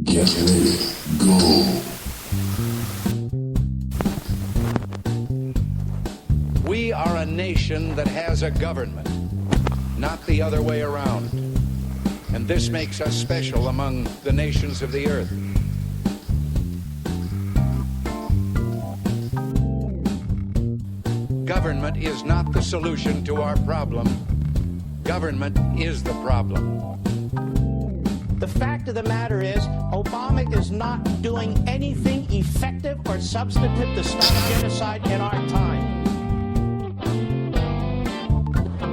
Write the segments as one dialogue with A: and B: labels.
A: Get ready, go.
B: We are a nation that has a government, not the other way around. And this makes us special among the nations of the earth. Government is not the solution to our problem. Government is the problem.
C: The fact of the matter is, Obama is not doing anything effective or substantive to stop genocide in our time.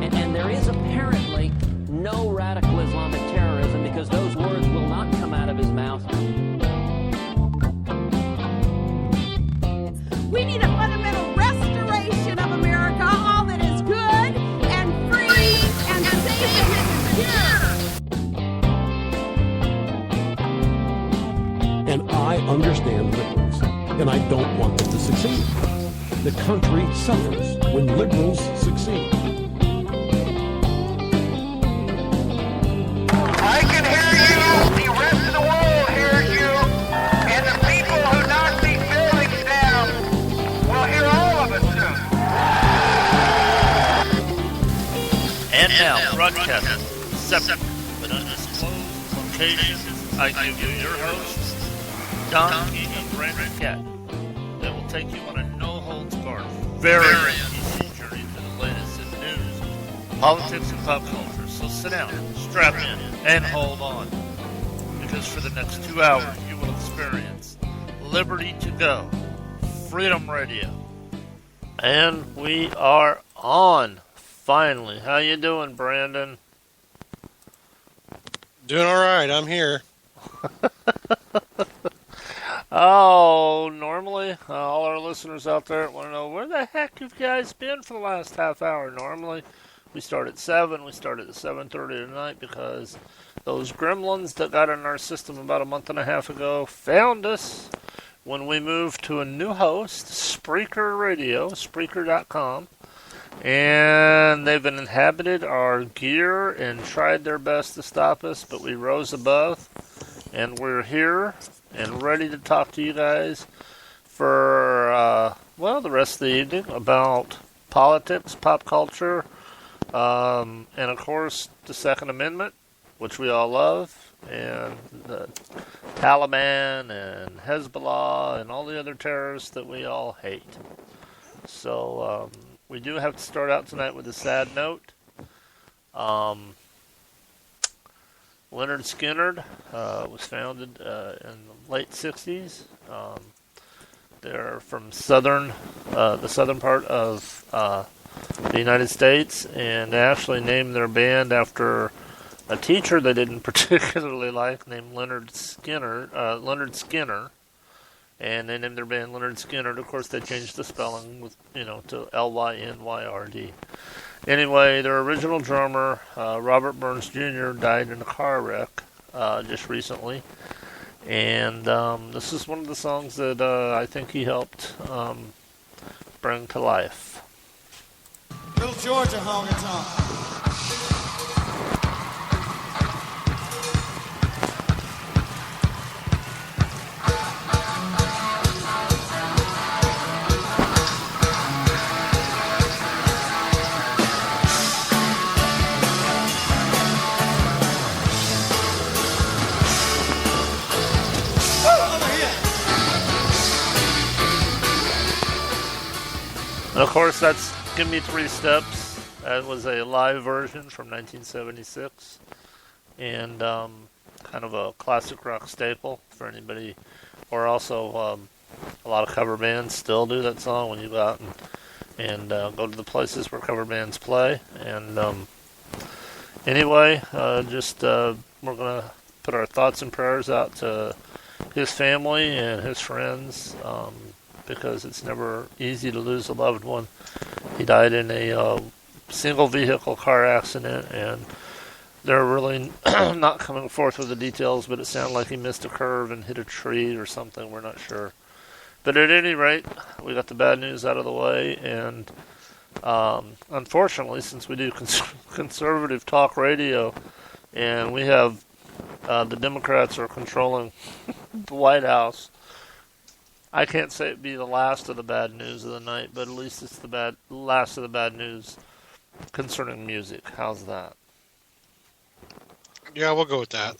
D: And there is apparently no radical Islamic terrorism because those words will not come out of his mouth.
E: We need a fundamental restoration of America, all that is good and free and safe and secure.
F: And I understand liberals, and I don't want them to succeed. The country suffers when liberals succeed.
G: I can hear you, the rest of the world hears you, and the people who knock these buildings down will hear all of us soon.
H: And now, broadcasting separate but undisclosed locations, I give you your hosts, Don King and Brandon Cat, that will take you on a no-holds-barred, very easy journey to the latest in news, politics, and pop culture. So sit down, strap in, and hold on, because for the next 2 hours you will experience Liberty to Go, Freedom Radio. And we are on, finally. How you doing, Brandon?
I: Doing all right. I'm here.
H: Oh, normally, all our listeners out there want to know, where the heck have you guys been for the last half hour? Normally, we start at 7, we start at 7:30 tonight because those gremlins that got in our system about a month and a half ago found us when we moved to a new host, Spreaker Radio, Spreaker.com, and they've inhabited our gear and tried their best to stop us, but we rose above, and we're here and ready to talk to you guys for, the rest of the evening about politics, pop culture, and of course the Second Amendment, which we all love, and the Taliban and Hezbollah and all the other terrorists that we all hate. So we do have to start out tonight with a sad note. Leonard Skinner was founded in the late 60s. They're from the southern part of the United States, and they actually named their band after a teacher they didn't particularly like, named Leonard Skinner, and they named their band Leonard Skinner. Of course, they changed the spelling, to Lynyrd. Anyway, their original drummer, Robert Burns Jr., died in a car wreck just recently, and this is one of the songs that I think he helped bring to life.
J: Little Georgia honky tonk.
H: And of course, that's Give Me 3 Steps. That was a live version from 1976. And kind of a classic rock staple for anybody. Or also, a lot of cover bands still do that song when you go out and go to the places where cover bands play. And anyway, we're going to put our thoughts and prayers out to his family and his friends, because it's never easy to lose a loved one. He died in a single vehicle car accident, and they're really not coming forth with the details, but it sounded like he missed a curve and hit a tree or something. We're not sure. But at any rate, we got the bad news out of the way, and unfortunately, since we do conservative talk radio, and we have The Democrats are controlling the White House. I can't say it'd be the last of the bad news of the night, but at least it's the last of the bad news concerning music. How's that?
I: Yeah, we'll go with that.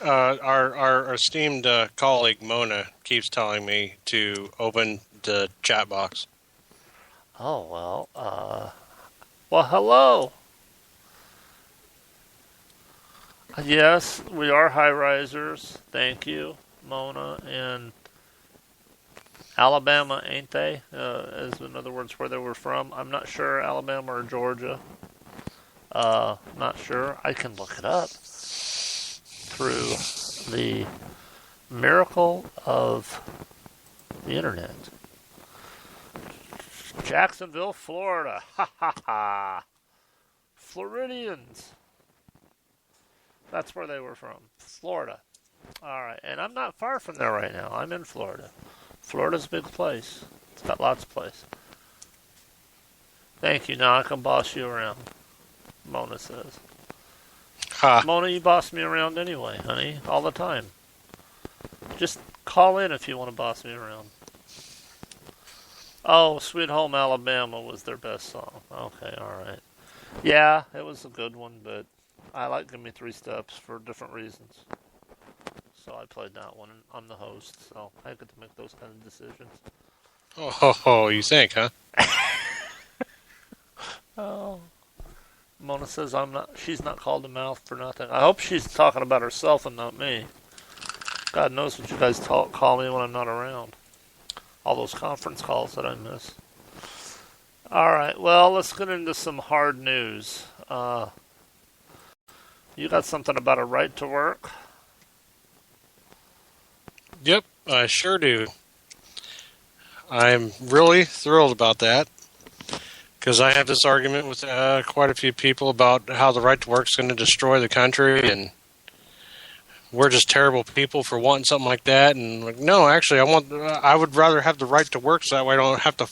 I: Our esteemed colleague Mona keeps telling me to open the chat box.
H: Oh, well, hello. Yes, we are high risers. Thank you, Mona. And Alabama, ain't they? As in other words, where they were from. I'm not sure, Alabama or Georgia. Not sure. I can look it up through the miracle of the internet. Jacksonville, Florida. Ha ha ha. Floridians. That's where they were from. Florida. Alright, and I'm not far from there right now. I'm in Florida. Florida's a big place. It's got lots of places. Thank you. Now I can boss you around, Mona says.
I: Ha.
H: Mona, you boss me around anyway, honey. All the time. Just call in if you want to boss me around. Oh, Sweet Home Alabama was their best song. Okay, alright. Yeah, it was a good one, but I like Give Me Three Steps for different reasons. So I played that one, and I'm the host, so I get to make those kind of decisions.
I: Oh, you think, huh?
H: Oh. Mona says she's not called a mouth for nothing. I hope she's talking about herself and not me. God knows what you guys call me when I'm not around. All those conference calls that I miss. Alright, well, let's get into some hard news. You got something about a right to work?
I: Yep, I sure do. I'm really thrilled about that because I have this argument with quite a few people about how the right to work is going to destroy the country and we're just terrible people for wanting something like that. And like, no, actually, I would rather have the right to work so that way I don't have to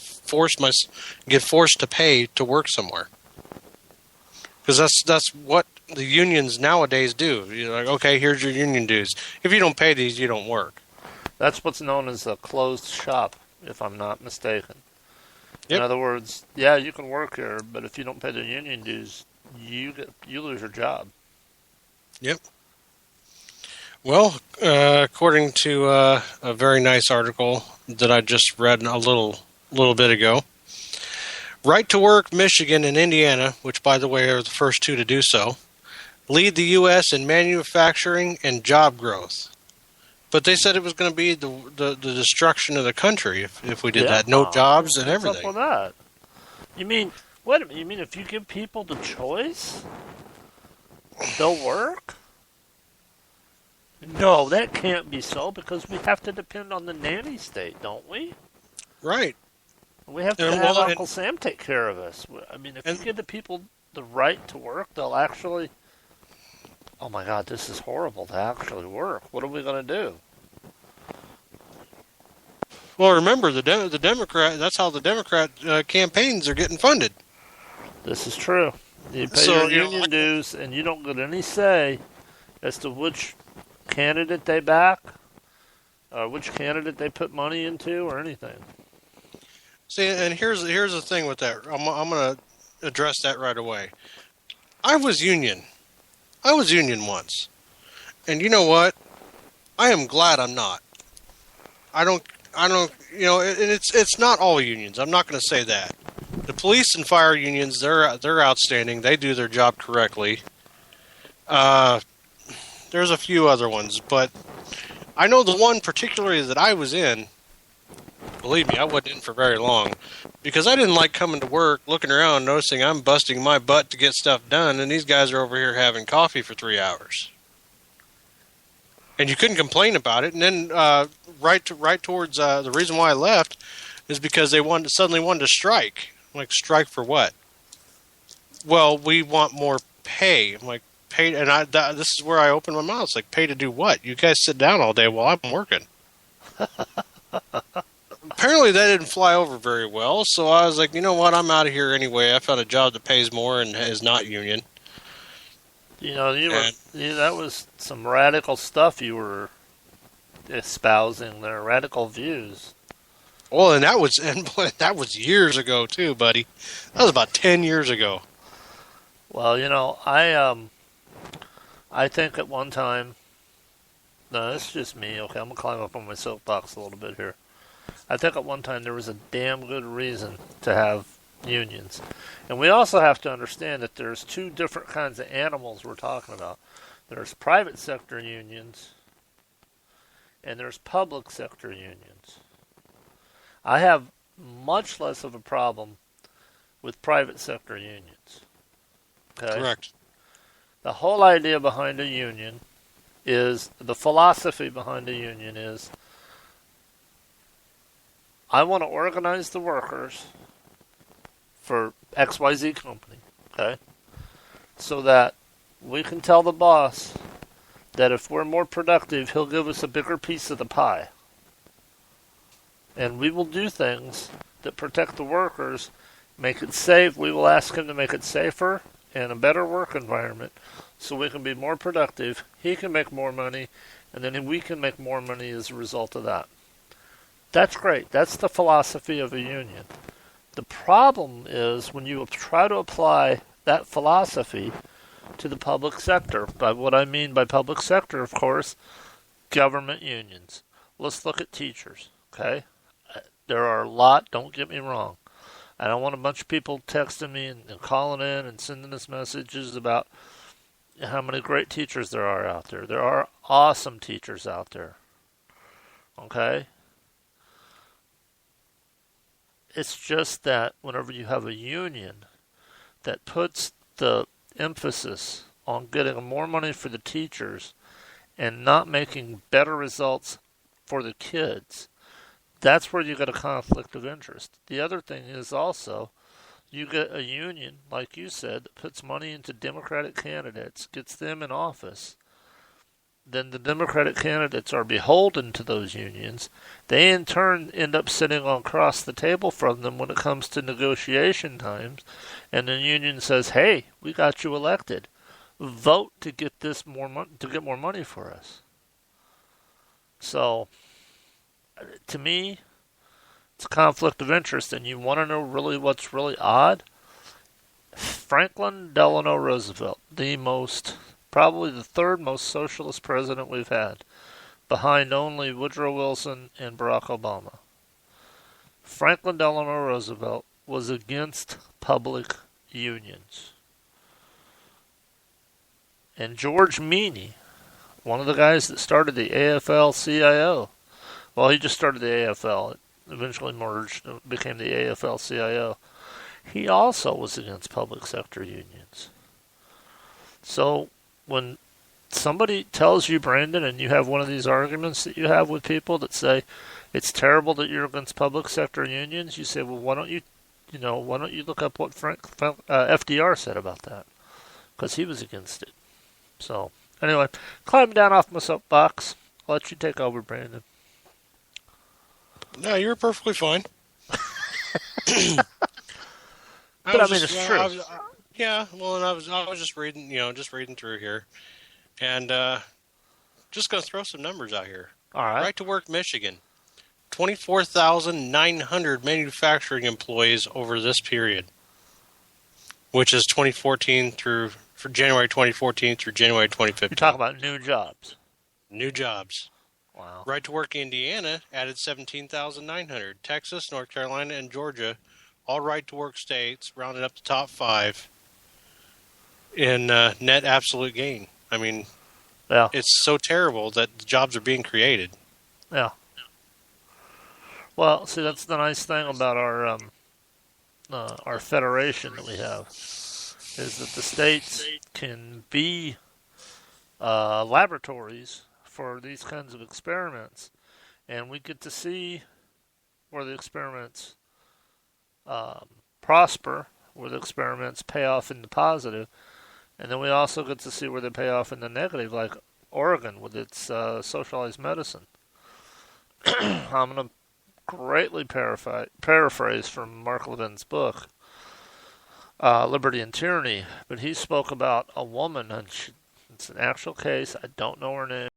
I: get forced to pay to work somewhere. Because that's what the unions nowadays do. You're like, okay, here's your union dues. If you don't pay these, you don't work.
H: That's what's known as a closed shop, if I'm not mistaken. Yep. In other words, yeah, you can work here, but if you don't pay the union dues, you lose your job.
I: Yep. Well, according to a very nice article that I just read a little bit ago, Right to Work Michigan and Indiana, which, by the way, are the first two to do so, lead the U.S. in manufacturing and job growth. But they said it was going to be the destruction of the country if we did that. No jobs and everything.
H: What's up with that? You mean, wait a minute, you mean if you give people the choice, they'll work? No, that can't be so because we have to depend on the nanny state, don't we?
I: Right.
H: We have to have Uncle Sam take care of us. I mean, if you give the people the right to work, they'll actually... Oh my God, this is horrible to actually work. What are we going to do?
I: Well, remember, the Democrat, that's how the Democrat campaigns are getting funded.
H: This is true. You pay your union dues, and you don't get any say as to which candidate they back, or which candidate they put money into, or anything.
I: See, and here's the thing with that. I'm going to address that right away. I was union once. And you know what? I am glad I'm not. I don't, and it's not all unions. I'm not going to say that. The police and fire unions, they're outstanding. They do their job correctly. There's a few other ones, but I know the one particularly that I was in. Believe me, I wasn't in for very long because I didn't like coming to work, looking around, noticing I'm busting my butt to get stuff done, and these guys are over here having coffee for 3 hours. And you couldn't complain about it. And then right towards the reason why I left is because they suddenly wanted to strike. I'm like, strike for what? Well, we want more pay. I'm like, pay, and this is where I open my mouth. It's like, pay to do what? You guys sit down all day while I'm working. Apparently that didn't fly over very well, so I was like, you know what, I'm out of here anyway. I found a job that pays more and is not union.
H: You know,
I: And-
H: that was some radical stuff you were espousing there, radical views.
I: Well, and that was years ago too, buddy. That was about 10 years ago.
H: Well, you know, I think at one time, no, it's just me. Okay, I'm gonna climb up on my soapbox a little bit here. I think at one time there was a damn good reason to have unions, and we also have to understand that there's two different kinds of animals we're talking about. There's private sector unions, and there's public sector unions. I have much less of a problem with private sector unions. Okay?
I: Correct.
H: The whole idea behind a union is, the philosophy behind a union is, I want to organize the workers for XYZ company, okay? So that we can tell the boss that if we're more productive, he'll give us a bigger piece of the pie. And we will do things that protect the workers, make it safe. We will ask him to make it safer and a better work environment so we can be more productive, he can make more money, and then we can make more money as a result of that. That's great. That's the philosophy of a union. The problem is when you try to apply that philosophy to the public sector. By what I mean by public sector, of course, government unions. Let's look at teachers, okay? There are a lot, don't get me wrong. I don't want a bunch of people texting me and calling in and sending us messages about how many great teachers there are out there. There are awesome teachers out there, okay? It's just that whenever you have a union that puts the emphasis on getting more money for the teachers and not making better results for the kids, that's where you get a conflict of interest. The other thing is also, you get a union, like you said, that puts money into Democratic candidates, gets them in office. Then the Democratic candidates are beholden to those unions. They in turn end up sitting across the table from them when it comes to negotiation times. And the union says, hey, we got you elected. Vote to get this to get more money for us. So, to me, it's a conflict of interest. And you want to know really what's really odd? Franklin Delano Roosevelt, probably the third most socialist president we've had, behind only Woodrow Wilson and Barack Obama. Franklin Delano Roosevelt was against public unions. And George Meany, one of the guys that started the AFL-CIO, well, he just started the AFL, it eventually merged, and became the AFL-CIO, he also was against public sector unions. So, when somebody tells you, Brandon, and you have one of these arguments that you have with people that say it's terrible that you're against public sector unions, you say, well, why don't you look up what FDR said about that? Because he was against it. So, anyway, climbing down off my soapbox. I'll let you take over, Brandon.
I: No, you're perfectly fine.
H: But I mean, it's true.
I: Yeah, well, and I was just reading, reading through here, and just gonna throw some numbers out here.
H: All right.
I: Right to Work, Michigan, 24,900 manufacturing employees over this period, which is 2014 for January 2014 through January 2015.
H: You're talking about new jobs.
I: New jobs.
H: Wow.
I: Right to Work, Indiana added 17,900. Texas, North Carolina, and Georgia, all right to work states, rounded up the top 5 in net absolute gain. I mean,
H: yeah,
I: it's so terrible that the jobs are being created.
H: Yeah. Well, see, that's the nice thing about our federation that we have, is that the states can be laboratories for these kinds of experiments, and we get to see where the experiments prosper, where the experiments pay off in the positive, and then we also get to see where they pay off in the negative, like Oregon with its socialized medicine. I'm going to greatly paraphrase from Mark Levin's book. Liberty and Tyranny, but he spoke about a woman, and it's an actual case. I don't know her name.